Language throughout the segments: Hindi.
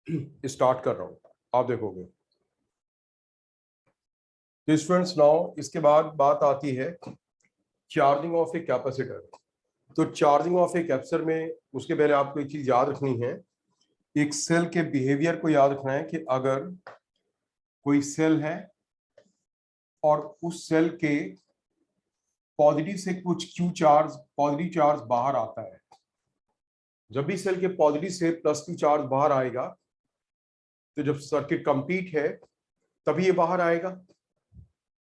स्टार्ट कर रहा हूं, आप देखोगे। तो स्टूडेंट्स नाउ इसके बाद बात आती है चार्जिंग ऑफ ए कैपेसिटर। तो चार्जिंग ऑफ ए कैपेसिटर में उसके पहले आपको एक चीज याद रखनी है, एक सेल के बिहेवियर को याद रखना है कि अगर कोई सेल है और उस सेल के पॉजिटिव से कुछ क्यू चार्ज, पॉजिटिव चार्ज बाहर आता है, जब भी सेल के पॉजिटिव से प्लस क्यू चार्ज बाहर आएगा तो जब सर्किट कंप्लीट है तभी ये बाहर आएगा।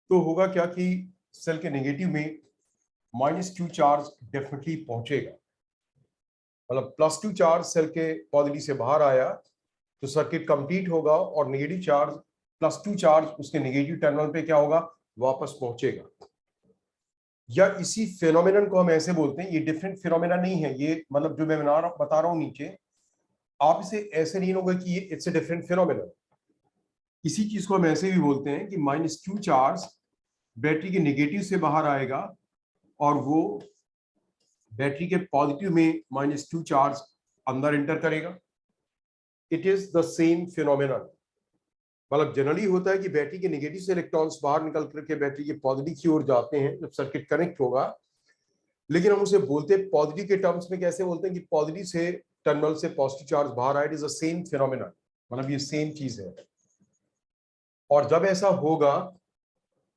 तो होगा क्या कि सेल के नेगेटिव में माइनस क्यू चार्ज डेफिनेटली पहुंचेगा, मतलब प्लस क्यू चार्ज सेल के पॉजिटिव से बाहर आया तो सर्किट कंप्लीट होगा और negative charge, plus Q charge उसके नेगेटिव टर्मिनल पे क्या होगा, वापस पहुंचेगा। या इसी फेनोमेनन को हम ऐसे बोलते हैं, ये डिफरेंट फेनोमेना नहीं है, ये मतलब जो मैं बता रहा हूं नीचे, आप इसे ऐसे नहीं होगा कि ये इट्स ए डिफरेंट फेनोमेनन। इसी चीज को हम ऐसे भी बोलते हैं कि माइनस क्यू चार्ज बैटरी के नेगेटिव से बाहर आएगा और वो बैटरी के पॉजिटिव में माइनस क्यू चार्ज अंदर एंटर करेगा। It is the same phenomenon. मतलब जनरली होता है कि बैटरी के नेगेटिव से इलेक्ट्रॉन्स बाहर निकल करके बैटरी के पॉजिटिव की ओर जाते हैं जब सर्किट कनेक्ट होगा, लेकिन हम उसे बोलते हैं पॉजिटिव के टर्म्स में। कैसे बोलते हैं कि पॉजिटिव से टर्मिनल से पॉजिटिव चार्ज बाहर आए, it is the same phenomenon, मतलब ये सेम चीज है। और जब ऐसा होगा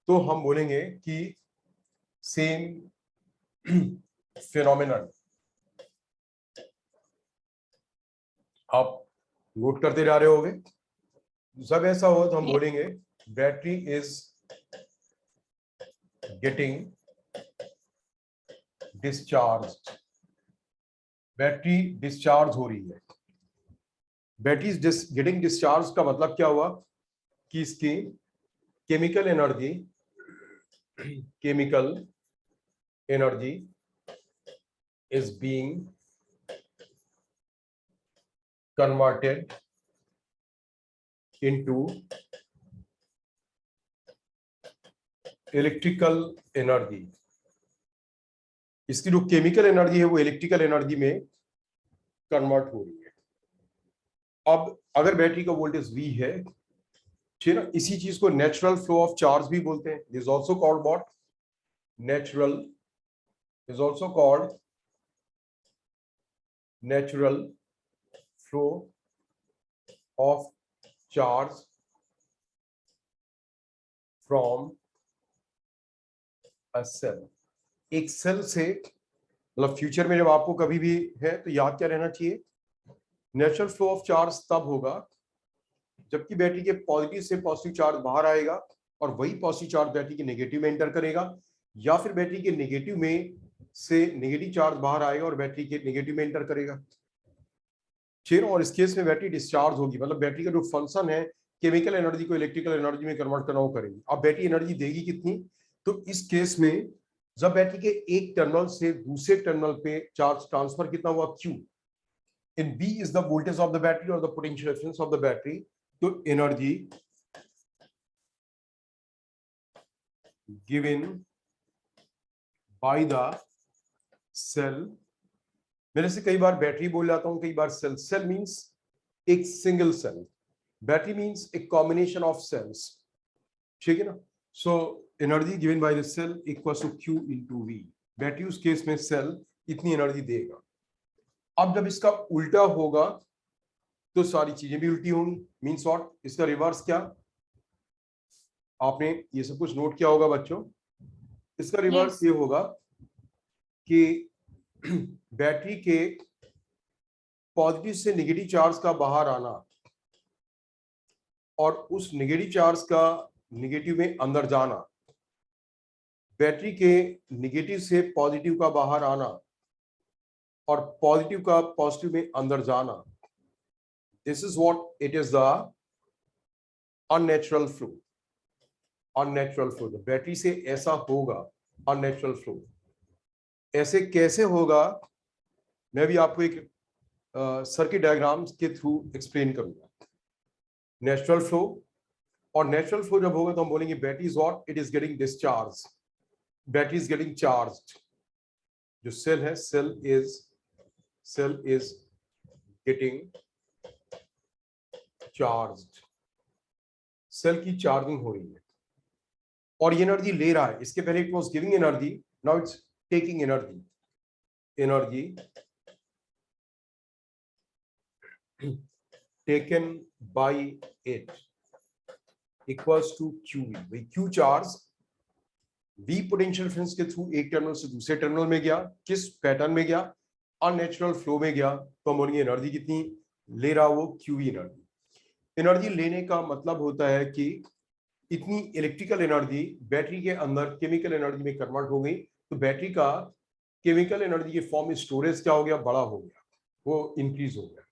तो हम बोलेंगे कि सेम फिनोमेनन। आप नोट करते जा रहे होगे। जब ऐसा हो तो हम बोलेंगे battery is getting discharge, battery discharge हो रही है। बैटरी गेटिंग डिस्चार्ज का मतलब क्या हुआ कि इसकी chemical energy is being converted into electrical energy. इसकी जो केमिकल एनर्जी है वो इलेक्ट्रिकल एनर्जी में कन्वर्ट हो रही है। अब अगर बैटरी का वोल्टेज V है, ठीक है ना, इसी चीज को नेचुरल फ्लो ऑफ चार्ज भी बोलते हैं। This also called what, natural, is also called natural flow of charge from a cell. एक सेल से, मतलब फ्यूचर में जब आपको कभी भी है तो याद क्या रहना चाहिए, नेचुरल फ्लो ऑफ चार्ज तब होगा जबकि बैटरी के पॉजिटिव से पॉजिटिव चार्ज बाहर आएगा और वही पॉजिटिव चार्ज बैटरी के नेगेटिव में एंटर करेगा, या फिर बैटरी के नेगेटिव में से नेगेटिव चार्ज बाहर आएगा और बैटरी के नेगेटिव में एंटर करेगा। ठीक है, और इस केस में बैटरी डिस्चार्ज होगी, मतलब बैटरी का जो फंक्शन है केमिकल एनर्जी को इलेक्ट्रिकल एनर्जी में कन्वर्ट करना वो करेगी। अब बैटरी एनर्जी देगी कितनी, तो इस केस में जब बैटरी के एक टर्मिनल से दूसरे टर्मिनल पे चार्ज ट्रांसफर कितना हुआ, Q, in B is the voltage of the battery or the potential difference of the battery, तो energy given by the cell, मेरे से कई बार बैटरी बोल जाता हूं, कई बार सेल। सेल मींस एक सिंगल सेल, बैटरी मींस एक कॉम्बिनेशन ऑफ सेल्स, ठीक है ना। So energy given by the cell equals to Q into V। Battery उस केस में सेल इतनी एनर्जी देगा। अब जब इसका उल्टा होगा तो सारी चीजें भी उल्टी होंगी। मींस व्हाट, इसका रिवर्स क्या, आपने ये सब कुछ नोट किया होगा बच्चों। इसका रिवर्स ये होगा कि बैटरी के पॉजिटिव से नेगेटिव चार्ज का बाहर आना और उस नेगेटिव चार्ज का नेगेटिव में अंदर जाना, बैटरी के नेगेटिव से पॉजिटिव का बाहर आना और पॉजिटिव का पॉजिटिव में अंदर जाना, this is what it is the unnatural flow. Unnatural flow battery से ऐसा होगा, अननेचुरल फ्लो। ऐसे कैसे होगा, मैं भी आपको एक सर्किट डायग्राम्स के थ्रू एक्सप्लेन करूंगा। नेचुरल फ्लो, और नेचुरल फ्लो जब होगा तो हम बोलेंगे battery is what, it is getting discharge, battery is getting charged. जो सेल है, cell is getting charged, cell की चार्जिंग हो रही है और ये एनर्जी ले रहा है। इसके पहले it was giving energy, now it's taking energy. Energy taken by it equals to QV। भाई Q charge V potential difference के थ्रू एक टर्मिनल से दूसरे टर्मिनल में गया, किस पैटर्न में गया, अननेचुरल फ्लो में गया, तो हम बोलेंगे एनर्जी कितनी ले रहा वो QV एनर्जी। एनर्जी लेने का मतलब होता है कि इतनी इलेक्ट्रिकल एनर्जी बैटरी के अंदर केमिकल एनर्जी में कन्वर्ट हो गई, तो बैटरी का केमिकल एनर्जी के फॉर्म में स्टोरेज क्या हो गया, बड़ा हो गया, वो इंक्रीज हो गया।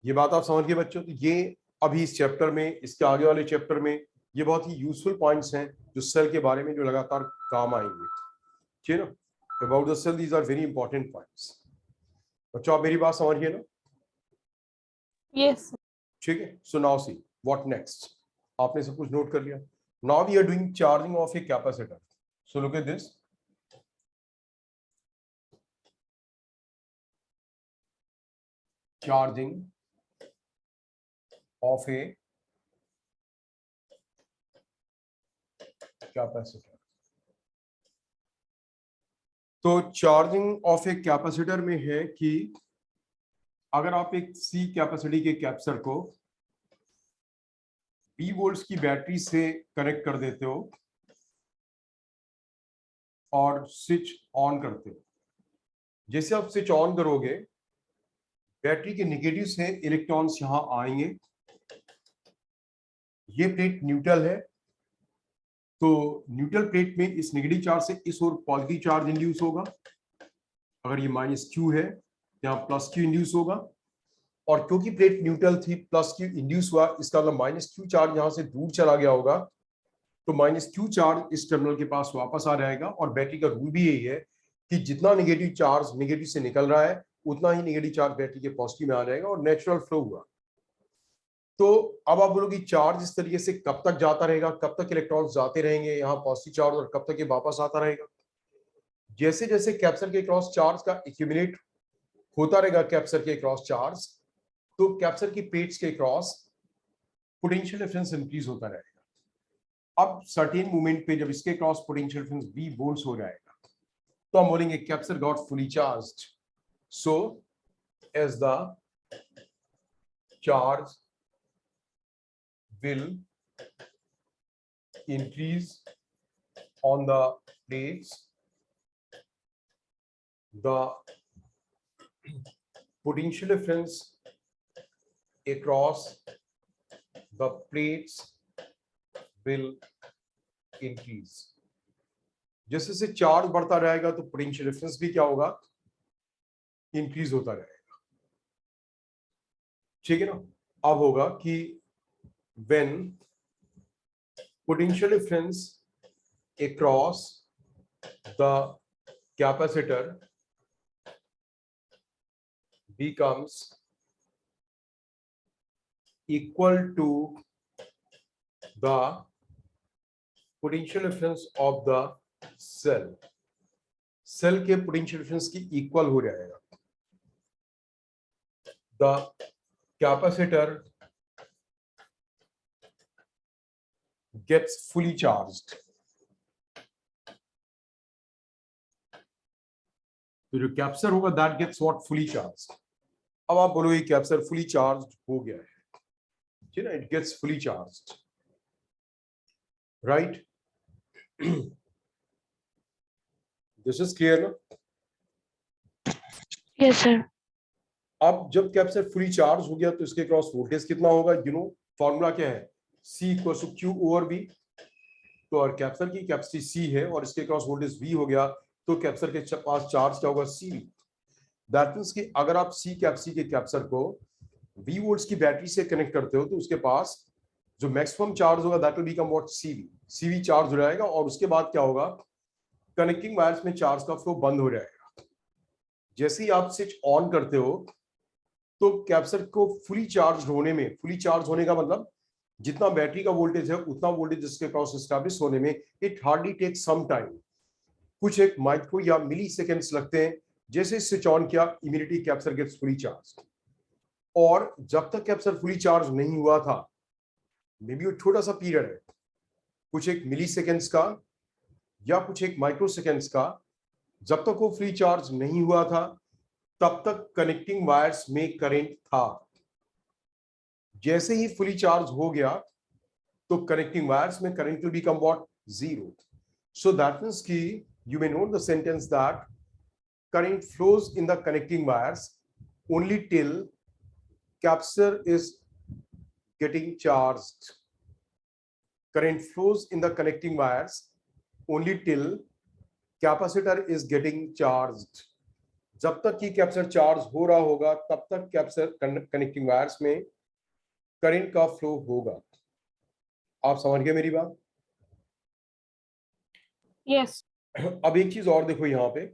ये बात आप समझ गए बच्चों। तो ये अभी इस चैप्टर में, इसके आगे वाले चैप्टर में ये बहुत ही यूजफुल पॉइंट्स हैं जो सेल के बारे में जो लगातार काम आएंगे, ठीक है ना। About the cell these are very important points. बच्चों आप मेरी बात समझ गए ना? यस। ठीक है। So now see what next. आपने सब कुछ नोट कर लिया। Now we are doing charging of a capacitor. So look at this. Charging of a capacitor. तो चार्जिंग ऑफ ए कैपेसिटर में है कि अगर आप एक C कैपेसिटी के कैप्चर को B वोल्ट्स की बैटरी से कनेक्ट कर देते हो और स्विच ऑन करते हो, जैसे आप स्विच ऑन करोगे बैटरी के नेगेटिव से इलेक्ट्रॉन्स यहां आएंगे। ये प्लेट न्यूट्रल है, तो न्यूट्रल प्लेट में इस नेगेटिव चार्ज से इस ओर पॉजिटिव चार्ज इंड्यूस होगा। अगर ये -Q है तो यहाँ +Q इंड्यूस होगा, और क्योंकि प्लेट न्यूट्रल थी +Q इंड्यूस हुआ, इसका मतलब -Q चार्ज यहां से दूर चला गया होगा, तो -Q चार्ज इस टर्मिनल के पास वापस आ जाएगा। और बैटरी का रूल भी यही है कि जितना नेगेटिव चार्ज नेगेटिव से निकल रहा है उतना ही नेगेटिव चार्ज बैटरी के पॉजिटिव में आ जाएगा, और नेचुरल फ्लो हुआ। तो अब आप बोलोगे चार्ज इस तरीके से कब तक जाता रहेगा, कब तक इलेक्ट्रॉन्स जाते रहेंगे यहाँ पॉजिटिव चार्ज, और कब तक ये वापस आता रहेगा? जैसे जैसे कैप्सर के क्रॉस चार्ज का एक्यूमुलेट होता रहेगा कैप्सर के क्रॉस चार्ज, तो कैप्सर की प्लेट्स के क्रॉस पोटेंशियल डिफरेंस इंक्रीज होता रहेगा। अब सर्टेन मोमेंट पे जब इसके cross potential difference V volts हो जाएगा, तो हम बोलेंगे capacitor got fully charged. So as the charge will increase on the plates, the potential difference across the plates will increase। जैसे जैसे चार्ज बढ़ता रहेगा तो पोटेंशियल डिफरेंस भी क्या होगा, इंक्रीज होता रहेगा, ठीक है ना। अब होगा कि when potential difference across the capacitor becomes equal to the potential difference of the cell, cell के पोटेंशियल डिफरेंस की इक्वल हो जाएगा, the capacitor gets fully charged। तो जो कैप्चर होगा that gets what, fully charge. अब आप बोलोगे कैप्चर फुली चार्ज हो गया है, ठीक है, it gets fully charge, right. This is clear ना? Yes sir. अब जब कैप्चर फुली चार्ज हो गया तो इसके क्रॉस वोल्टेज कितना होगा, यू नो फॉर्मूला क्या है, C = Q/V। तो और कैप्चर की कैपेसिटी C है और इसके क्रॉस वोल्टेज V हो गया, तो कैप्चर के पास चार्ज क्या होगा, CV। दैट मींस कि अगर आप C कैपेसिटी के कैप्चर को V वोल्ट्स की बैटरी से कनेक्ट करते हो तो उसके पास जो मैक्सिमम चार्ज होगा that will become what, CV charge हो जाएगा। और उसके बाद क्या होगा, कनेक्टिंग वायर्स में चार्ज का फ्लो बंद हो जाएगा। जैसे ही आप स्विच ऑन करते हो तो कैप्चर को फुली चार्ज होने में, फुली चार्ज होने का मतलब जितना बैटरी का वोल्टेज है उतना वोल्टेज इसके क्रॉस एस्टैब्लिश होने में it hardly take some time, कुछ एक माइक्रो या मिली सेकेंड्स लगते हैं। जैसे स्विच ऑन किया immediately capacitor gets fully charge. और जब तक कैप्सूल फुली चार्ज नहीं हुआ था, मे बी वो छोटा सा पीरियड है, कुछ एक मिली सेकेंड्स का या कुछ एक माइक्रो सेकेंड्स का, जब तक वो फ्री चार्ज नहीं हुआ था तब तक कनेक्टिंग वायर्स में करंट था। जैसे ही फुली चार्ज हो गया तो कनेक्टिंग वायर्स में current will become what? Zero. So that means कि you may note the sentence that current flows in the connecting wires only till capacitor is getting charged. Current flows in the connecting wires only till capacitor is getting charged. जब तक कि कैपेसिटर चार्ज हो रहा होगा तब तक कैपेसिटर कनेक्टिंग वायर्स में करंट का फ्लो होगा। आप समझ गए मेरी बात? यस। अब एक चीज और देखो यहाँ पे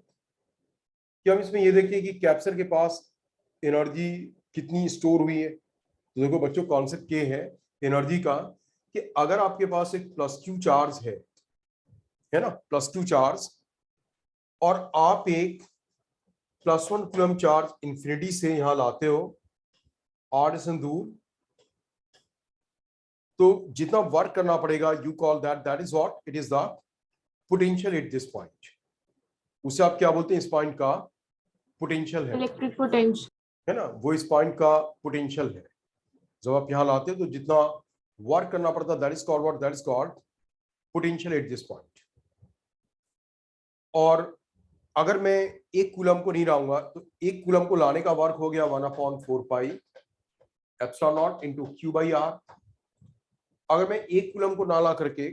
कि हम इसमें ये देखिए कि कैपेसिटर के पास एनर्जी कितनी स्टोर हुई है। तो देखो बच्चों, कॉन्सेप्ट ये है एनर्जी का कि अगर आपके पास एक प्लस क्यू चार्ज है ना, प्लस क्यू चार्ज, और आप एक +1 कूलम चार्ज इंफिनिटी से यहां लाते हो r दूर, तो जितना वर्क करना पड़ेगा you call that is what? It is the potential at this point. उसे आप क्या बोलते हैं? इस पॉइंट का पोटेंशियल है, इलेक्ट्रिक पोटेंशियल, है ना, वो इस पॉइंट का पोटेंशियल है। जब आप यहां लाते हो तो जितना वर्क करना पड़ता that is called what? That is called potential at this point. और अगर मैं 1 कूलम को नहीं लाऊंगा तो 1 कूलम को लाने का वर्क हो गया 1/4 pi epsilon not into Q by R। अगर मैं 1 कूलम को ना ला करके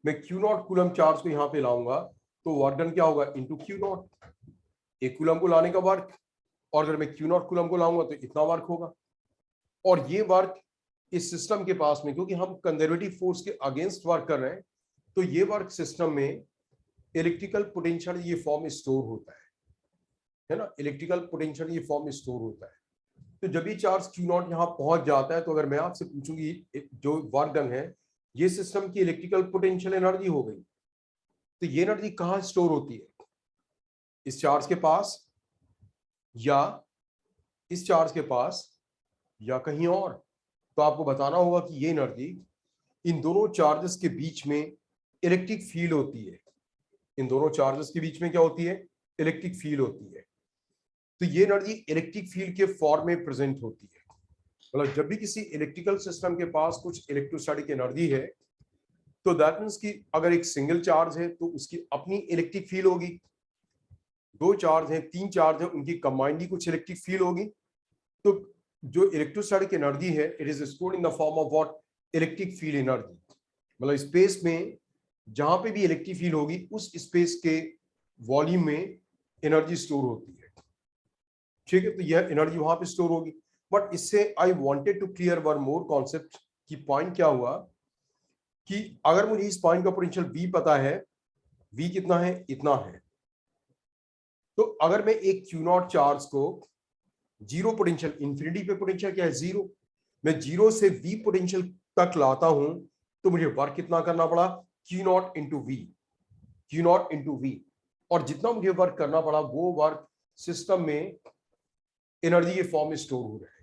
मैं Q0 कूलम चार्ज को यहां पे लाऊंगा तो वर्क डन क्या होगा? Into Q0। 1 कूलम को लाने का वर्क, और अगर मैं Q0 कूलम को लाऊंगा तो इतना वर्क होगा। और ये वर्क इस सिस्टम के पास में, क्योंकि हम कंजर्वेटिव फोर्स के अगेंस्ट वर्क कर रहे हैं, तो ये वर्क सिस्टम में इलेक्ट्रिकल पोटेंशियल ये फॉर्म स्टोर होता है ना, इलेक्ट्रिकल पोटेंशियल ये फॉर्म स्टोर होता है। तो जब ये चार्ज Q0 यहाँ पहुंच जाता है तो अगर मैं आपसे पूछूंगी जो वर्क डन है ये सिस्टम की इलेक्ट्रिकल पोटेंशियल एनर्जी हो गई, तो ये एनर्जी कहाँ स्टोर होती है? इस चार्ज के पास, या इस चार्ज के पास, या कहीं और? तो आपको बताना होगा कि ये एनर्जी इन दोनों चार्जेस के बीच में इलेक्ट्रिक फील्ड होती है। इन दोनों चार्जेस के बीच में क्या होती है? इलेक्ट्रिक फील्ड होती है। तो ये एनर्जी इलेक्ट्रिक फील्ड के फॉर्म में प्रेजेंट होती है। मतलब जब भी किसी इलेक्ट्रिकल सिस्टम के पास कुछ इलेक्ट्रोस्टैटिक एनर्जी है तो दैट मींस कि अगर एक सिंगल चार्ज है तो उसकी अपनी इलेक्ट्रिक फील्ड होगी, 2 चार्ज हैं, 3 चार्ज हैं, उनकी कंबाइंड कुछ इलेक्ट्रिक फील्ड होगी। तो जो इलेक्ट्रोस्टैटिक एनर्जी है it is stored in the form of what? Electric field energy. मतलब स्पेस में जहां पे भी इलेक्ट्रिक फील्ड होगी उस स्पेस के वॉल्यूम में एनर्जी स्टोर होती है। ठीक है, तो यह एनर्जी वहां पे स्टोर होगी। बट इससे I wanted to clear one more concept की पॉइंट क्या हुआ कि अगर मुझे इस पॉइंट का पोटेंशियल V पता है, V कितना है? इतना है। तो अगर मैं एक Q0 चार्ज को जीरो पोटेंशियल, इंफिनिटी पे पोटेंशियल क्या है? जीरो, मैं जीरो से V पोटेंशियल तक लाता हूं तो मुझे वर्क कितना करना पड़ा? Q0 into V, Q0 into V। और जितना मुझे वर्क करना पड़ा वो वर्क सिस्टम में एनर्जी के फॉर्म में स्टोर हो रहेगा।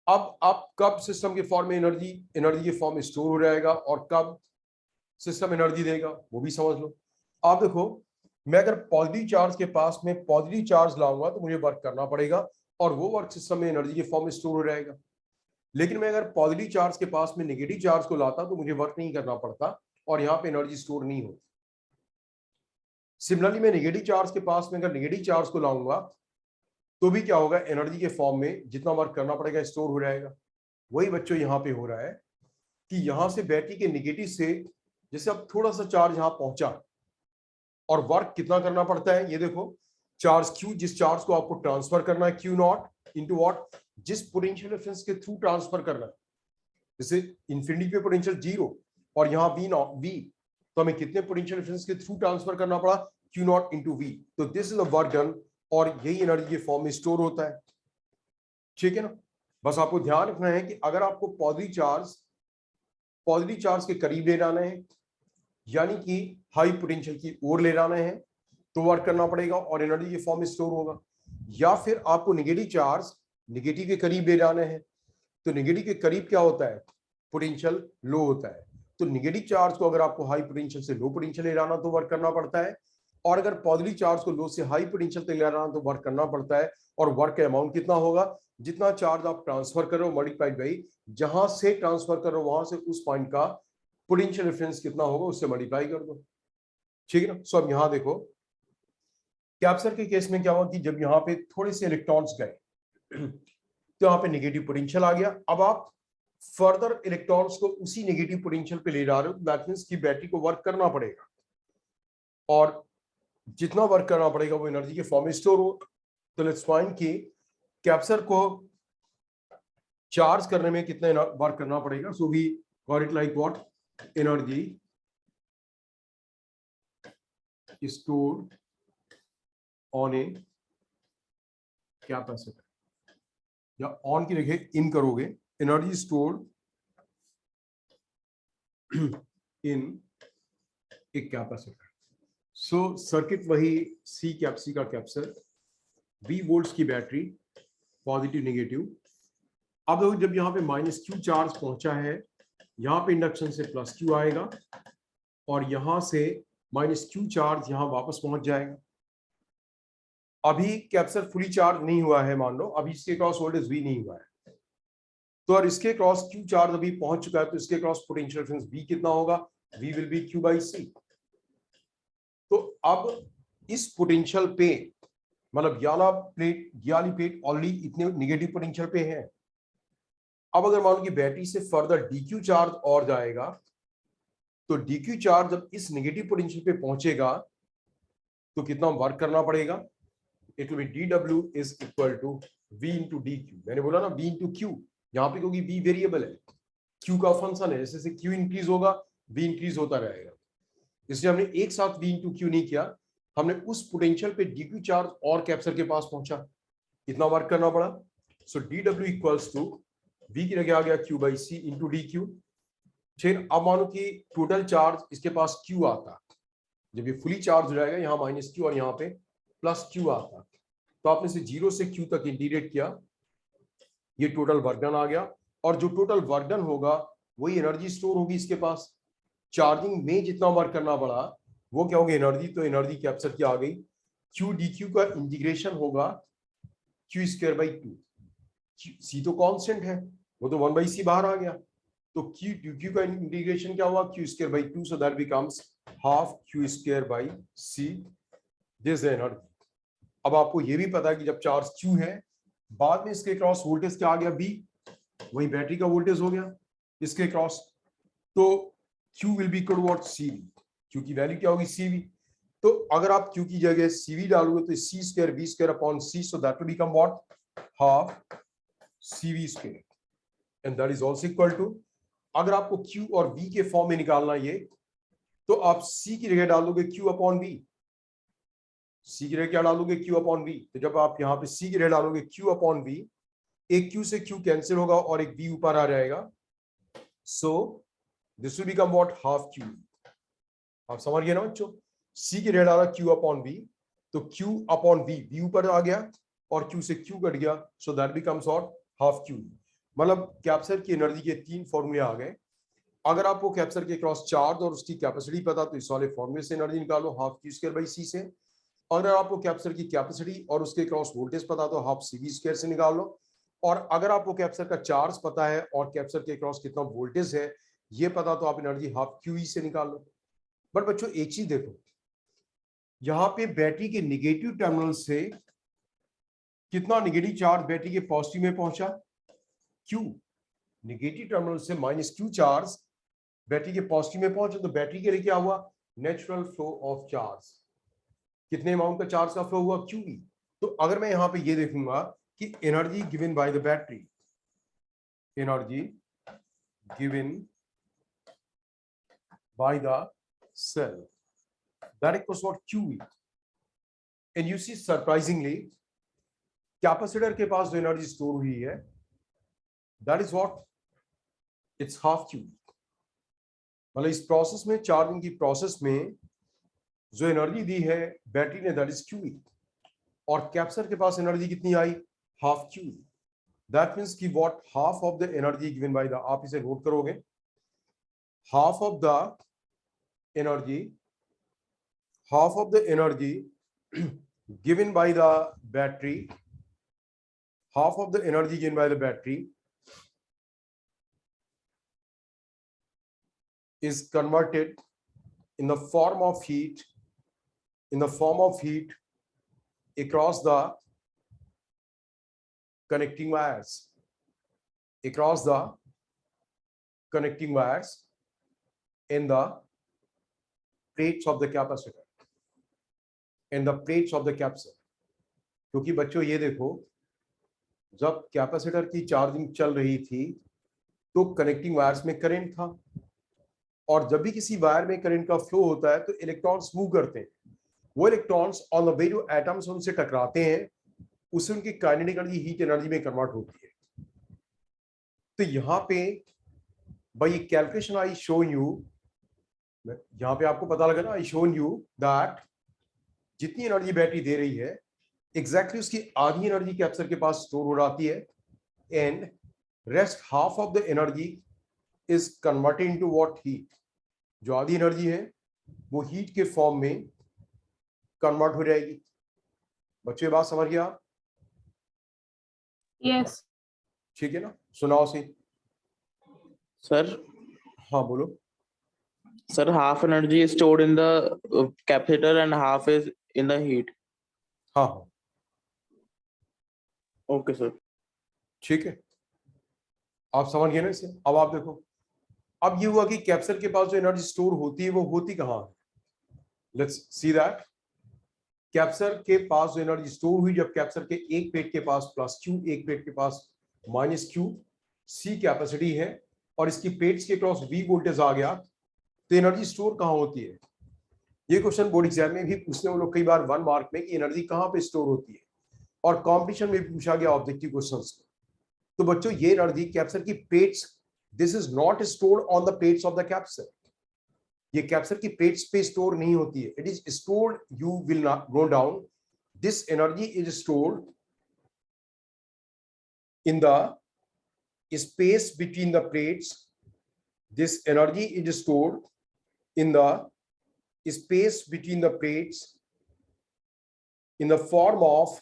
अब आप कब सिस्टम के फॉर्म में एनर्जी के फॉर्म में स्टोर हो रहेगा और कब सिस्टम एनर्जी देगा वो भी समझ लो। आप देखो, मैं अगर पॉजिटिव चार्ज के पास में पॉजिटिव चार्ज लाऊंगा तो मुझे वर्क करना पड़ेगा और वो वर्क सिस्टम में एनर्जी के फॉर्म में स्टोर हो रहेगा। लेकिन मैं अगर पॉजिटिव चार्ज के पास में नेगेटिव चार्ज को लाता तो मुझे वर्क नहीं करना पड़ता और यहाँ पे एनर्जी स्टोर नहीं होती। सिमिलरली मैं नेगेटिव चार्ज के पास में अगर नेगेटिव चार्ज को लाऊंगा तो भी क्या होगा? एनर्जी के फॉर्म में जितना वर्क करना पड़ेगा स्टोर हो जाएगा। वही बच्चों यहाँ पे हो रहा है कि यहां से बैटरी के नेगेटिव से जैसे अब थोड़ा सा चार्ज यहां पहुंचा और वर्क कितना करना पड़ता है ये देखो, चार्ज Q, जिस चार्ज को आपको ट्रांसफर करना है Q0 इंटू वॉट? जिस पोटेंशियल डिफरेंस के थ्रू ट्रांसफर करना है। जैसे इंफिनिटी पे पोटेंशियल 0 और यहाँ V, तो हमें कितने पोटेंशियल डिफरेंस के थ्रू ट्रांसफर करना पड़ा? Q0 into V। तो this is the work done और यही एनर्जी के फॉर्म में स्टोर होता है। ठीक है ना? बस आपको ध्यान रखना है कि अगर आपको पॉजिटिव चार्ज के करीब ले जाना है यानी कि हाई पोटेंशियल की ओर ले जाना है तो वर्क करना पड़ेगा और एनर्जी के फॉर्म में स्टोर होगा, या फिर आपको नेगेटिव चार्ज नेगेटिव के करीब ले जाने हैं। तो नेगेटिव के करीब क्या होता है, पोटेंशियल लो होता है। तो नेगेटिव चार्ज को अगर आपको हाई पोटेंशियल से लो पोटेंशियल ले जाना तो वर्क करना पड़ता है, और अगर पॉजिटिव चार्ज को लो से हाई पोटेंशियल तक ले जाना तो वर्क करना पड़ता है। और वर्क का अमाउंट कितना होगा, जितना चार्ज आप ट्रांसफर कर रहे हो मल्टीप्लाइड बाई जहां से ट्रांसफर कर रहे हो वहां से उस पॉइंट का पोटेंशियल डिफरेंस कितना होगा उससे मल्टीप्लाई कर दो, ठीक है ना। सो अब यहां देखो कैप्सर के केस में क्या हुआ कि जब यहाँ पे थोड़े से इलेक्ट्रॉन्स गए तो यहाँ पे नेगेटिव पोटेंशियल आ गया। अब आप फर्दर इलेक्ट्रॉन्स को उसी नेगेटिव पोटेंशियल पे ले जा रहे हो, दैट मींस कि बैटरी को वर्क करना पड़ेगा, और जितना वर्क करना पड़ेगा वो एनर्जी के फॉर्म में स्टोर हो। तो लेट्स फाइंड कि कैप्सर को चार्ज करने में कितना वर्क करना पड़ेगा। So we got it like what, energy stored on a capacitor, या ऑन की जगह इन करोगे, energy stored in a capacitor. So circuit वही सी का कैप्सर, V वोल्ट्स की बैटरी, पॉजिटिव नेगेटिव। अब देखो जब यहाँ पे -Q चार्ज पहुंचा है, यहाँ पे इंडक्शन से +Q आएगा और यहां से -Q चार्ज यहाँ वापस पहुंच जाएगा। अभी कैप्सर फुली चार्ज नहीं हुआ है, मान लो अभी इसके क्रॉस वोल्टेज V नहीं हुआ है, तो और इसके क्रॉस Q चार्ज अभी पहुंच चुका है, तो इसके क्रॉस पोटेंशियल डिफरेंस V कितना होगा, V विल बी Q/C। तो अब इस पोटेंशियल पे मतलब याली प्लेट ऑलरेडी इतने नेगेटिव पोटेंशियल पे है। अब अगर मान लो कि बैटरी से फर्दर DQ चार्ज और जाएगा, तो DQ चार्ज जब इस नेगेटिव पोटेंशियल पे पहुंचेगा तो कितना वर्क करना पड़ेगा, it will be dW is equal to V into DQ। मैंने बोला ना V इंटू Q, यहाँ पे क्योंकि V वेरिएबल है, Q का फंक्शन है, जैसे Q इंक्रीज होगा V इंक्रीज होता रहेगा, इसलिए हमने एक साथ V इंटू Q नहीं किया, हमने उस पोटेंशियल पे DQ चार्ज और कैप्सर के पास पहुंचा, इतना वर्क करना पड़ा। सो dW इक्वल्स टू V की जगह आ गया Q/C इंटू DQ। फिर अब मानो कि टोटल चार्ज इसके पास Q आता, जब ये फुली चार्ज हो जाएगा यहाँ -Q और यहाँ पे +Q आता, तो आपने से 0 से Q तक इंटीग्रेट किया, ये टोटल वर्क डन आ गया, और जो टोटल वर्क डन होगा वही एनर्जी स्टोर होगी इसके पास। चार्जिंग में जितना वर्क करना पड़ा वो क्या होगी, एनर्जी, तो एनर्जी कैप्चर की आ गई। Q dQ का इंटीग्रेशन होगा Q²/2, C तो कांस्टेंट है, वो तो 1/C बाहर आ गया, तो Q dQ का इंटीग्रेशन क्या हुआ, Q²/2, so that becomes half Q²/C, this energy. अब आपको ये भी पता है कि जब चार्ज Q है, बाद में इसके क्रॉस वोल्टेज क्या आ गया, V, वही बैटरी का वोल्टेज हो गया इसके क्रॉस, तो Q will be equal to what, CV। Q की वैल्यू क्या होगी, CV। तो अगर आप Q की जगह CV डालोगे तो C²V²/C, so that will become what, half CV², and that is also equal to, अगर आपको Q और V के फॉर्म में निकालना ये, तो आप C की जगह डालोगे Q/V, C की जगह क्या डालोगे, Q/V। तो जब आप यहाँ पे C की जगह डालोगे Q/V, एक Q से Q कैंसिल होगा और एक V ऊपर आ जाएगा, so this will become what, half Q। आप समझ गए ना बच्चों, C की जगह डाला Q/V, तो Q/V, V ऊपर आ गया और Q से Q कट गया, so that becomes what, half Q। मतलब कैप्सर की एनर्जी के 3 फॉर्मूले आ गए। अगर आपको कैप्सर के क्रॉस चार्ज और उसकी कैपेसिटी पता तो इस वाले फॉर्मूले से एनर्जी निकालो, हाफ Q²/C से। अगर आपको कैप्सर की कैपेसिटी और उसके क्रॉस वोल्टेज पता तो हाफ CV² से निकाल लो। और अगर आपको कैप्सर का चार्ज पता है और कैप्सर के क्रॉस कितना वोल्टेज है ये पता तो आप एनर्जी हाफ QE से निकाल लो। बट बच्चों एक चीज देखो, यहां पे बैटरी के नेगेटिव टर्मिनल से कितना नेगेटिव चार्ज बैटरी के पॉजिटिव में पहुंचा, Q। नेगेटिव टर्मिनल से -Q चार्ज बैटरी के पॉजिटिव में पहुंचे, तो बैटरी के लिए क्या हुआ, नेचुरल फ्लो ऑफ चार्ज, कितने अमाउंट का चार्ज का फ्लो हुआ, QE। तो अगर मैं यहां पे ये देखूंगा कि energy given by the battery, energy given by the cell, that equals what, QE। and you see surprisingly capacitor के पास जो एनर्जी स्टोर हुई है that is what, it's half QE। मतलब इस प्रोसेस में, चार्जिंग की प्रोसेस में जो एनर्जी दी है बैटरी ने, that is QE, और कैप्सर के पास एनर्जी कितनी आई, हाफ QE। दैट मीन्स कि what half of the energy given by the, आप इसे नोट करोगे, half of the energy, half of the energy given by the battery, half of the energy given by the battery is converted in the form of heat, across the connecting wires, across the connecting wires in the plates of the capacitor, in the plates of the capacitor. क्योंकि बच्चों ये देखो, जब कैपेसिटर की चार्जिंग चल रही थी तो कनेक्टिंग वायर्स में करंट था, और जब भी किसी वायर में करंट का फ्लो होता है तो इलेक्ट्रॉन्स मूव करते हैं, वो इलेक्ट्रॉन्स ऑन द वे जो एटम्स उनसे टकराते हैं उससे उनकी काइनेटिक एनर्जी हीट एनर्जी में कन्वर्ट होती है। तो यहाँ पे by calculation I show you, यहाँ पे आपको पता लगा ना, आई शोन यू दैट जितनी एनर्जी बैटरी दे रही है एग्जैक्टली उसकी आधी एनर्जी कैप्चर के पास स्टोर हो जाती है, and rest half of the energy is converted into what, heat. जो आधी एनर्जी है वो हीट के फॉर्म में कन्वर्ट हो जाएगी। बच्चे बात समझ गया? यस। ठीक है ना, सुनाओ सी। सर, हाँ बोलो। sir, half energy is stored in the capacitor and half is in the heat. हाँ हाँ Okay, sir. ठीक है, आप समझ गए ना इसे। अब आप देखो, अब ये हुआ कि कैप्सूल के पास जो एनर्जी स्टोर होती है वो होती कहाँ है। Let's see that. कैप्सूल के पास जो एनर्जी स्टोर हुई, जब कैप्सूल के एक प्लेट के पास प्लस क्यू, एक प्लेट के पास माइनस क्यू, सी कैपेसिटी है और इसकी प्लेट्स के क्रॉस वी वोल्टेज आ गया, तो एनर्जी स्टोर कहाँ होती है। ये क्वेश्चन बोर्ड एग्जाम में भी पूछने वो लोग कई बार 1 मार्क में कि एनर्जी कहाँ पे स्टोर होती है, और कॉम्पिटिशन में भी पूछा गया ऑब्जेक्टिव क्वेश्चंस को। तो बच्चों ये एनर्जी कैप्सूल की plates, this is not stored on the plates of the capsule, ये कैप्सूल की प्लेट्स पे स्टोर नहीं होती है, it is stored, you will not go down, this energy is stored in the space between the plates, this energy is stored in the space between the plates in the form of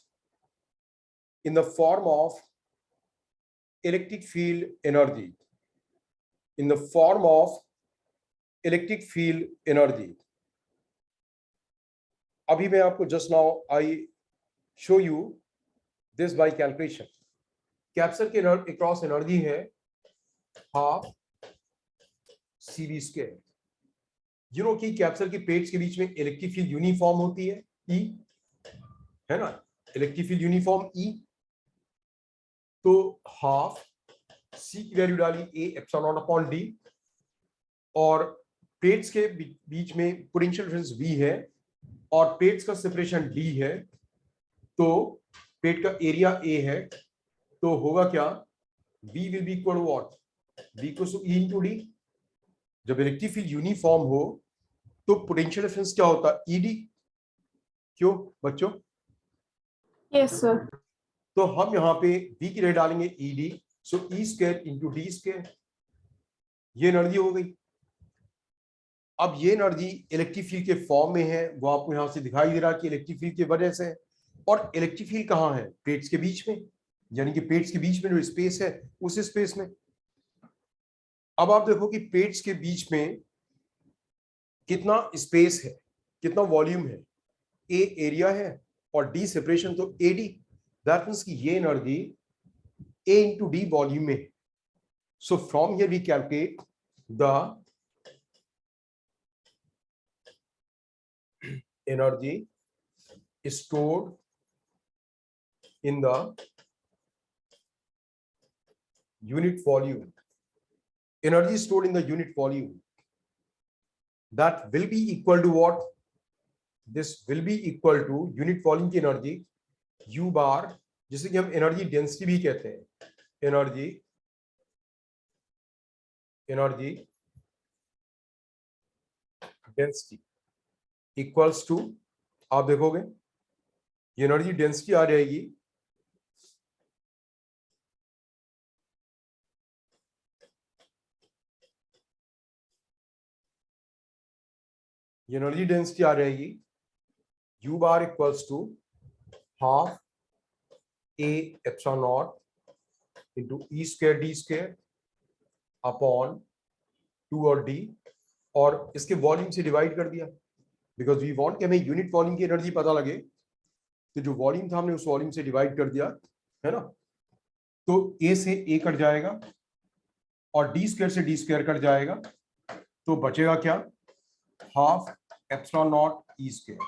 electric field energy, in the form of electric field energy. अभी मैं आपको just now I show you this by calculation. Capsule के अक्रॉस एनर्जी है half CV square. You know कि कैप्सूल की प्लेट्स के बीच में इलेक्ट्रिक फील्ड यूनिफॉर्म होती है, ई है ना, इलेक्ट्रिक फील्ड यूनिफॉर्म ई। तो हाफ सी की वैल्यू डाली A epsilon not upon D, और प्लेट्स के बीच में पोटेंशियल डिफरेंस वी है और प्लेट्स का सेपरेशन डी है, तो प्लेट का एरिया ए है, तो होगा क्या, V will be equal to what, V equals to E into D। जब इलेक्ट्रिक फील्ड यूनिफॉर्म हो तो पोटेंशियल डिफरेंस क्या होता है, ED। क्यों बच्चों? Yes sir. तो हम यहाँ पे V की जगह डालेंगे ED, सो E square into D square, ये एनर्जी हो गई। अब ये एनर्जी इलेक्ट्रिक फील्ड के फॉर्म में है, वो आपको यहाँ से दिखाई दे रहा है कि इलेक्ट्रिक फील्ड की वजह से, और इलेक्ट्रिक फील्ड कहाँ है, प्लेट्स के बीच में, यानी कि प्लेट्स के बीच में जो स्पेस है उस स्पेस में। अब आप देखो कि प्लेट्स के बीच में कितना स्पेस है, कितना वॉल्यूम है, ए एरिया है और डी सेपरेशन, तो एडी, दैट मींस कि ये energy A into D volume में। So from here we calculate the energy stored in the unit volume, energy stored in the unit volume, that will be equal to what, this will be equal to unit volume की एनर्जी u bar, जिसे कि हम एनर्जी डेंसिटी भी कहते हैं, एनर्जी डेंसिटी इक्वल्स टू, आप देखोगे ये एनर्जी डेंसिटी आ जाएगी ये एनर्जी डेंसिटी आ जाएगी U bar equals to half A epsilon not into E square D square upon 2 और D, और इसके वॉल्यूम से डिवाइड कर दिया बिकॉज वी वांट कि हमें यूनिट वॉल्यूम की एनर्जी पता लगे, तो जो वॉल्यूम था हमने उस वॉल्यूम से डिवाइड कर दिया, है ना। तो A से A कट जाएगा और D स्क्वायर से D स्क्वायर कट जाएगा, तो बचेगा क्या, half epsilon not E square.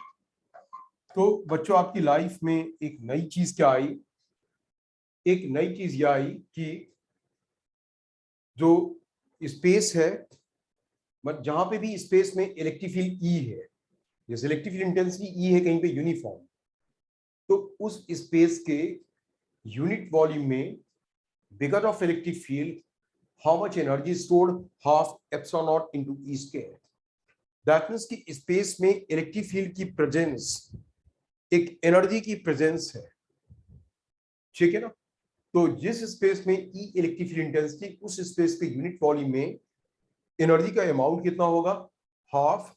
तो बच्चों आपकी लाइफ में एक नई चीज क्या आई, एक नई चीज यह आई कि जो स्पेस है, बट जहां पे भी स्पेस में इलेक्ट्रिक फील्ड E है, जैसे इलेक्ट्रिक फील्ड इंटेंसिटी E है कहीं पे यूनिफॉर्म, तो उस स्पेस के यूनिट वॉल्यूम में because of electric field how much energy stored, half epsilon not into E square. That means कि स्पेस में इलेक्ट्रिक फील्ड की प्रेजेंस एक एनर्जी की प्रेजेंस है, ठीक है ना। तो जिस स्पेस में E इलेक्ट्रिक फील्ड इंटेंसिटी, उस स्पेस के यूनिट वॉल्यूम में एनर्जी का अमाउंट कितना होगा, half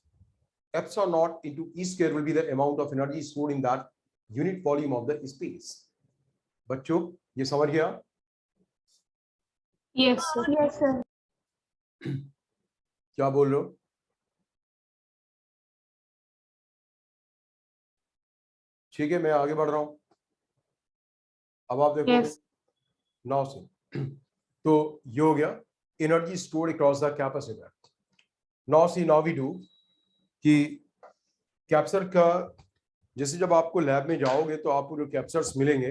epsilon naught into E square will be the amount of energy stored in that unit volume of the space. बच्चों ये समझ गया? Yes, sir. Yes, sir. क्या बोल रहे हो? ठीक है, मैं आगे बढ़ रहा हूं। अब आप देखोगे Yes. नाउ से, तो ये हो गया energy stored across the capacitor. Now we do कि कैप्चर का, जैसे जब आपको लैब में जाओगे तो आपको जो कैप्चर्स मिलेंगे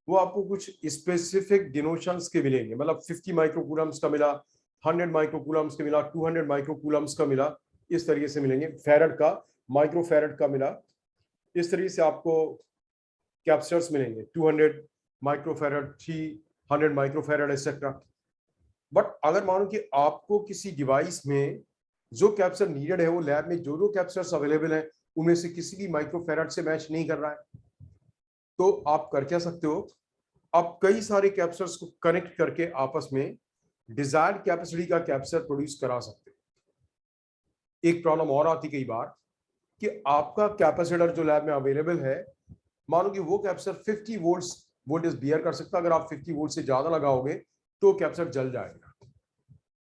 वो आपको कुछ स्पेसिफिक डिनोशंस के मिलेंगे, मतलब 50 माइक्रोकूलम्स का मिला, 100 माइक्रोकूलम्स का मिला, 200 माइक्रोकूलम्स का मिला, इस तरीके से मिलेंगे। फेरेड का, माइक्रोफेरेड का मिला, इस तरीके से आपको कैप्चर्स मिलेंगे, 200 माइक्रोफेरेड, 300 माइक्रोफेरेड एक्सेट्रा। बट अगर मानो कि आपको किसी डिवाइस में जो कैप्चर नीडेड है, वो लैब में जो कैप्चर्स अवेलेबल है उनमें से किसी भी माइक्रोफेरेड से मैच नहीं कर रहा है, तो आप कर क्या सकते हो, आप कई सारे कैप्चर्स को कनेक्ट करके आपस में डिजायर्ड कैपेसिटी का कैप्चर प्रोड्यूस करा सकते हो। एक प्रॉब्लम और आती कई बार कि आपका कैपेसिटर जो लैब में अवेलेबल है, मानो कि वो कैप्चर 50 वोल्ट्स वोल्टेज बियर कर सकता है, अगर आप 50 वोल्ट से ज्यादा लगाओगे तो कैप्चर जल जाएगा।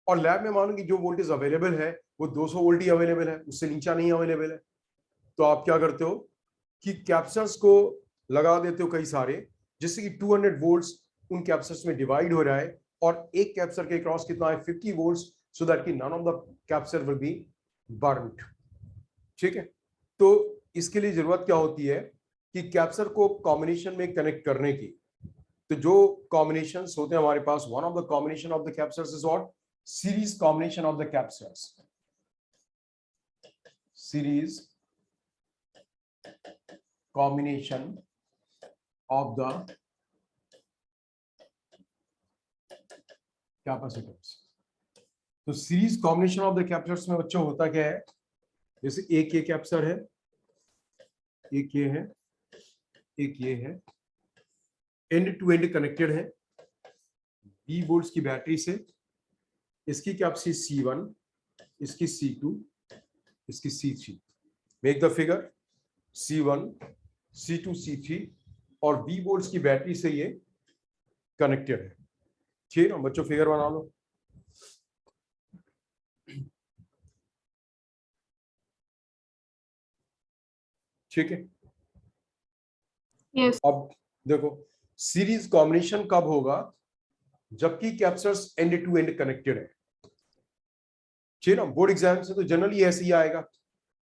और लैब में मानो कि जो वोल्टेज अवेलेबल है वो 200 वोल्ट ही अवेलेबल है, उससे नीचा नहीं अवेलेबल है, तो आप क्या करते हो कि कैप्चर्स को लगा देते हो कई सारे, जिससे कि 200 वोल्ट्स उन कैप्चर्स में डिवाइड हो रहा है, और एक कैप्चर के क्रॉस कितना है, 50 वोल्ट्स, सो दैट कि none of the capacitor will be burned. ठीक है, तो इसके लिए जरूरत क्या होती है कि कैप्चर को कॉम्बिनेशन में कनेक्ट करने की। तो जो कॉम्बिनेशंस होते हैं हमारे पास, one of the combination of the capacitors is what, series combination of the capacitors, series combination of the capacitors। तो series combination of the capacitors में बच्चों होता क्या है, जैसे एक ये कैप्चर है, एक ये है, एक ये है, एंड टू एंड कनेक्टेड है 20 वोल्ट्स की बैटरी से। इसकी कैपेसिटी C1, इसकी C2, इसकी C3। Make the figure, C1, C2, C3 और 20 वोल्ट्स की बैटरी से ये कनेक्टेड है। ठीक है ना बच्चों, फिगर बना लो। ठीक है, Yes. अब देखो सीरीज कॉम्बिनेशन कब होगा, जबकि capacitors end to end connected है। ठीक है ना, बोर्ड एग्जाम से तो जनरली ऐसे ही आएगा,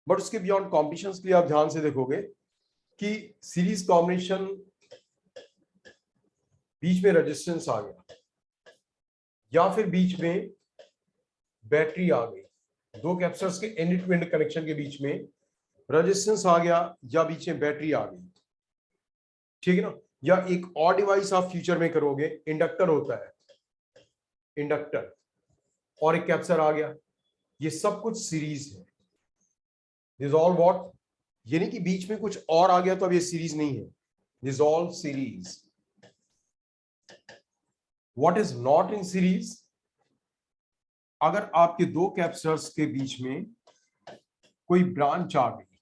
बट उसके बियॉन्ड कॉम्पिटिशंस के लिए आप ध्यान से देखोगे कि सीरीज कॉम्बिनेशन बीच में रेजिस्टेंस आ गया या फिर बीच में बैटरी आ गई, दो कैप्चर्स के एंड टू एंड कनेक्शन के बीच में रेजिस्टेंस आ गया या बीच में बैटरी आ गई। ठीक है ना, या एक और डिवाइस आप फ्यूचर में करोगे, इंडक्टर होता है, इंडक्टर, और एक कैप्चर आ गया, ये सब कुछ सीरीज है। दिस ऑल व्हाट, यानी कि बीच में कुछ और आ गया तो अब ये सीरीज नहीं है, this all series. What is not in series, अगर आपके दो कैप्चर्स के बीच में कोई ब्रांच आ गई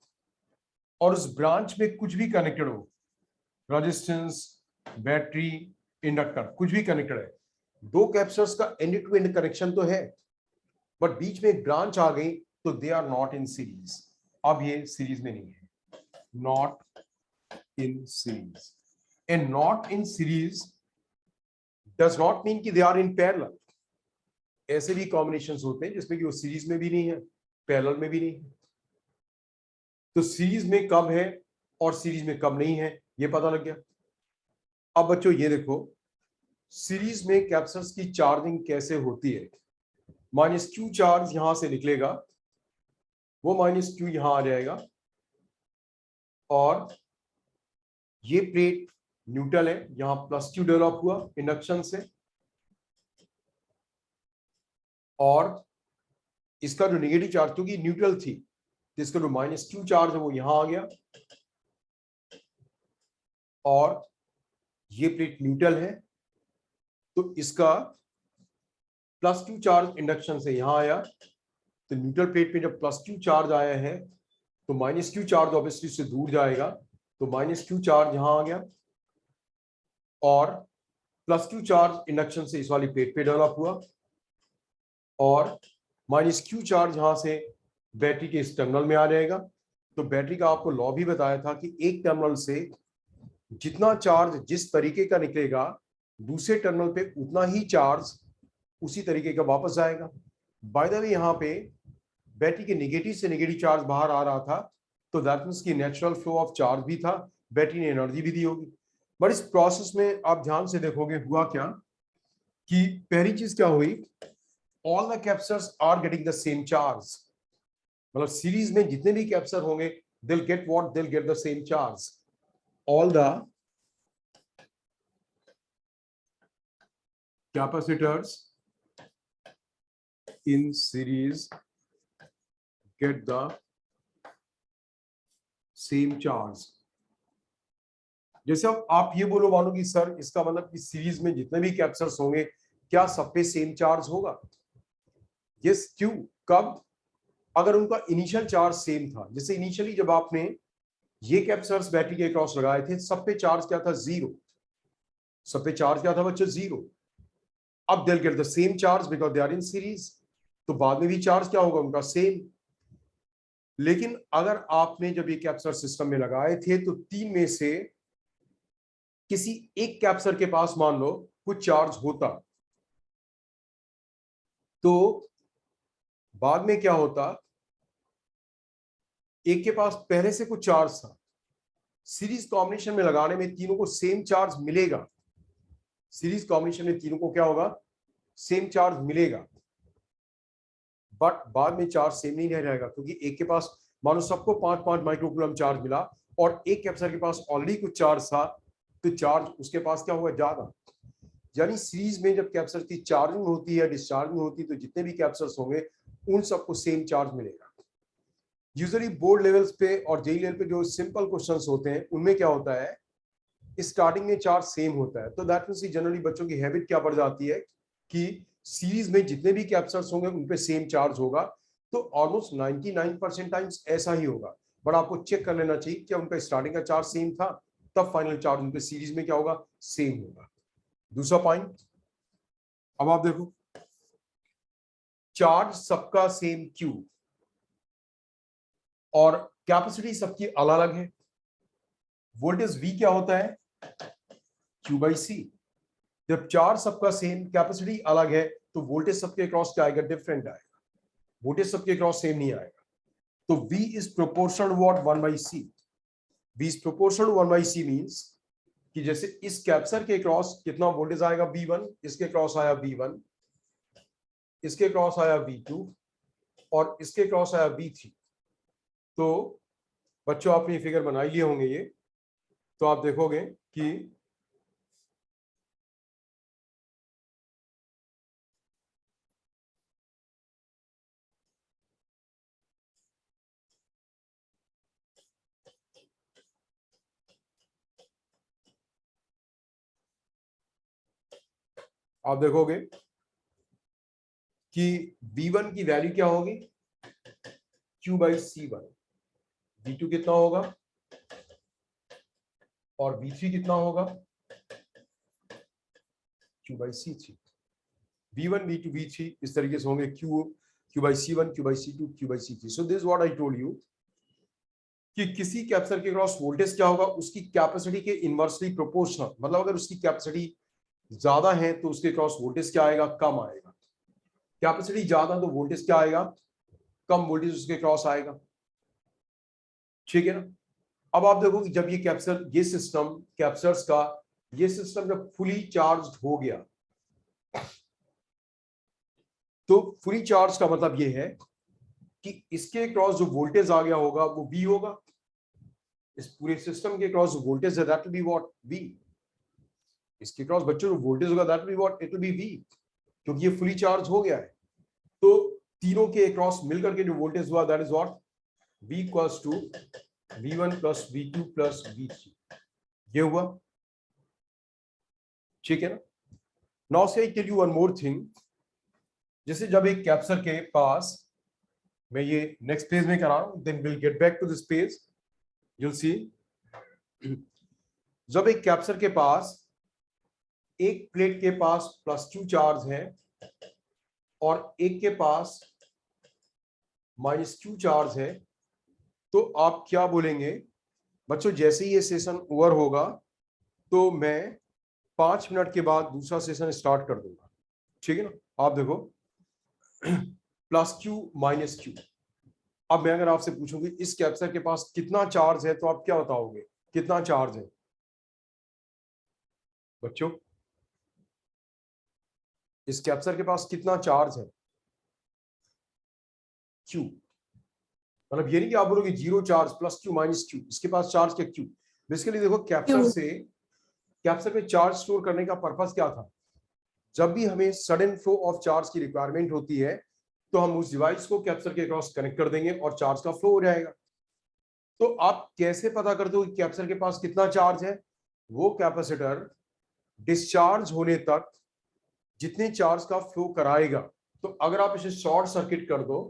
और उस ब्रांच में कुछ भी कनेक्टेड हो, रेजिस्टेंस, बैटरी, इंडक्टर, कुछ भी कनेक्टेड है, दो कैपेसिटर्स का एंड टू एंड कनेक्शन तो है, बट बीच में एक ब्रांच आ गई तो they are not in series. अब ये सीरीज में नहीं है, not in series. And not in series does not mean कि दे आर इन पैरेलल। ऐसे भी कॉम्बिनेशंस होते हैं जिसमें कि वो सीरीज में भी नहीं है, पैरेलल में भी नहीं है। तो सीरीज में कब है और सीरीज में कब नहीं है, ये पता लग गया। अब बच्चों ये देखो, सीरीज में कैपेसिटर्स की चार्जिंग कैसे होती है। -q चार्ज यहां से निकलेगा, वो -q यहां आ जाएगा, और ये प्लेट न्यूट्रल है, यहां +q डेवलप हुआ इंडक्शन से, और इसका जो नेगेटिव चार्ज, क्योंकि न्यूट्रल थी, तो इसका जो -q चार्ज है वो यहां आ गया, और ये प्लेट न्यूट्रल है, तो इसका +q चार्ज इंडक्शन से यहां आया, तो न्यूट्रल प्लेट पे जब +q चार्ज आया है तो -q चार्ज ऑब्वियसली से दूर जाएगा, तो -q चार्ज यहां आ गया, और +q चार्ज इंडक्शन से इस वाली प्लेट पे डेवलप हुआ, और -q चार्ज यहां से बैटरी के इस टर्मिनल में आ जाएगा। तो बैटरी का आपको लॉ भी बताया था कि एक टर्मिनल से जितना चार्ज जिस तरीके का निकलेगा, दूसरे टर्मिनल पे उतना ही चार्ज उसी तरीके का वापस जाएगा। बाय द वे, यहाँ पे बैटरी के नेगेटिव से नेगेटिव चार्ज बाहर आ रहा था, तो दैट मींस की नेचुरल फ्लो ऑफ चार्ज भी था, बैटरी ने एनर्जी भी दी होगी। बट इस प्रोसेस में आप ध्यान से देखोगे हुआ क्या, कि पहली चीज क्या हुई, all the capacitors are getting the same charge. मतलब सीरीज में जितने भी कैपेसिटर होंगे, they'll get what, they'll get the same charge. All the capacitors in series get the same charge. जैसे अब आप ये बोलो मानो कि सर इसका मतलब कि सीरीज में जितने भी कैपेसिटर्स होंगे क्या सब पे सेम चार्ज होगा? यस, क्यों, कब? अगर उनका इनिशियल चार्ज सेम था। जैसे इनिशियली जब आपने ये कैपेसिटर्स बैटरी के क्रॉस लगाए थे, सब पे चार्ज क्या था? 0। सब पे चार्ज क्या था बच्चों? 0। अब they'll get the same charge because they are in series, तो बाद में भी चार्ज क्या होगा उनका? सेम। लेकिन अगर आपने जब ये कैपेसिटर सिस्टम में लगाए थे तो तीन में से किसी एक कैपेसिटर के पास मान लो कुछ चार्ज होता, तो बाद में क्या होता, एक के पास पहले से कुछ चार्ज था, सीरीज कॉम्बिनेशन में लगाने में तीनों को सेम चार्ज मिलेगा। सीरीज कॉम्बिनेशन में तीनों को क्या होगा? सेम चार्ज मिलेगा, बट बाद में चार्ज सेम नहीं रह जाएगा, क्योंकि एक के पास मानो सबको 5-5 माइक्रोकूलम चार्ज मिला और एक कैपेसिटर के पास ऑलरेडी कुछ चार्ज था, तो चार्ज उसके पास क्या हुआ? ज्यादा। यानी सीरीज में जब कैपेसिटर की चार्जिंग होती है, डिस्चार्जिंग होती है, तो जितने भी कैपेसिटर्स होंगे उन सबको सेम चार्ज मिलेगा। यूजुअली बोर्ड लेवल्स पे और जेई लेवल पे जो सिंपल क्वेश्चंस होते हैं उनमें क्या होता है, स्टार्टिंग में चार्ज सेम होता है, तो दैट मींस जनरली बच्चों की हैबिट क्या बढ़ जाती है कि सीरीज में जितने भी कैपेसिटर्स होंगे उन पे सेम चार्ज होगा। तो ऑलमोस्ट 99% टाइम्स ऐसा ही होगा, बट आपको चेक कर लेना चाहिए क्या उनका स्टार्टिंग का चार्ज सेम था, तब फाइनल चार्ज उनके सीरीज में क्या होगा? सेम होगा। दूसरा पॉइंट, अब आप देखो, चार्ज सबका सेम क्यू और कैपेसिटी सबकी अलग अलग है। वोल्टेज V क्या होता है? Q/C। जब चार्ज सबका सेम, कैपेसिटी अलग है, तो वोल्टेज सबके क्रॉस क्या आएगा? डिफरेंट आएगा। वोल्टेज सबके क्रॉस सेम नहीं आएगा। तो V is proportional what? 1/C। V is proportional 1/C means कि जैसे इस कैपेसिटर के क्रॉस कितना वोल्टेज आएगा? V1, इसके क्रॉस आया V1, इसके क्रॉस आया V2 और इसके क्रॉस आया V3। तो बच्चों आपने ये फिगर बनाई लिए होंगे ये, तो आप देखोगे कि आप देखोगे कि V1 की वैल्यू क्या होगी? Q/C1, V2 कितना होगा और V3 कितना होगा, Q/C3। V1, V2, V3 इस तरीके से होंगे, Q/C1, Q/C2, Q/C3। So this what I told you कि किसी कैपेसिटर के क्रॉस वोल्टेज क्या होगा, उसकी कैपेसिटी के इनवर्सली प्रोपोर्शनल, मतलब अगर उसकी कैपेसिटी ज्यादा है तो उसके क्रॉस वोल्टेज क्या आएगा, कम आएगा। कैपेसिटी ज्यादा तो वोल्टेज क्या आएगा, कम वोल्टेज उसके क्रॉस आएगा। ठीक है ना। अब आप देखो कि जब ये कैपेसिटर, ये सिस्टम कैपेसिटर्स का ये सिस्टम जब फुली चार्ज हो गया, तो फुली चार्ज का मतलब ये है कि इसके क्रॉस जो वोल्टेज आ गया होगा वो V होगा। इस पूरे सिस्टम के क्रॉस जो वोल्टेज है that will be what, V। इसके क्रॉस बच्चों जो वोल्टेज होगा that will be what, it will B V, क्योंकि ये फुली चार्ज हो गया है। तो तीनों के क्रॉस मिलकर के जो वोल्टेज हुआ that is what, V equals to V1 plus V2 plus V3, ये हुआ। ठीक है ना। Now say I tell you one more thing, जैसे जब एक कैपेसिटर के पास, मैं ये नेक्स्ट पेज में करा रहा हूं, then will get back to this page, you'll see, जब एक कैपेसिटर के पास एक प्लेट के पास +Q चार्ज है और एक के पास -Q चार्ज है, तो आप क्या बोलेंगे बच्चों, जैसे ही ये सेशन ओवर होगा तो मैं 5 मिनट के बाद दूसरा सेशन स्टार्ट कर दूंगा। ठीक है ना। आप देखो +Q -Q। अब मैं अगर आपसे पूछूंगी इस कैपेसिटर के पास कितना चार्ज है, तो आप क्या बताओगे, कितना चार्ज है बच्चों, इस कैपेसिटर के पास कितना चार्ज है, Q। मतलब ये नहीं कि आप बोलोगे 0 चार्ज +Q -Q, इसके पास चार्ज क्या, Q। बेसिकली देखो कैपेसिटर में चार्ज स्टोर करने का पर्पस क्या था, जब भी हमें सडन फ्लो ऑफ चार्ज की रिक्वायरमेंट होती है तो हम उस डिवाइस को कैपेसिटर के क्रॉस कनेक्ट कर देंगे और चार्ज का फ्लो हो जाएगा। तो आप कैसे पता करते हो कि कैपेसिटर के पास कितना चार्ज है, वो कैपेसिटर डिस्चार्ज होने तक जितने चार्ज का फ्लो कराएगा। तो अगर आप इसे शॉर्ट सर्किट कर दो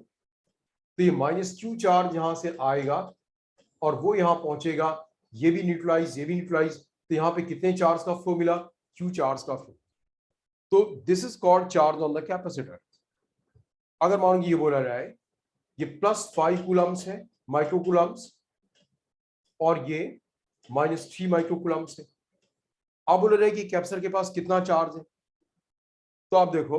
तो ये -Q चार्ज यहां से आएगा और वो यहां पहुंचेगा, ये भी न्यूट्रलाइज, ये भी न्यूट्रलाइज, तो यहां पे कितने चार्ज का फ्लो मिला, Q चार्ज का फ्लो। तो this is called charge on the capacitor. अगर मान लीजिए ये बोला जाए ये +5 कूलम्स है, माइक्रोकूलम्स, और ये -3 माइक्रोकूलम्स है। अब बोला जाए कि कैपेसिटर के पास कितना चार्ज है, तो आप देखो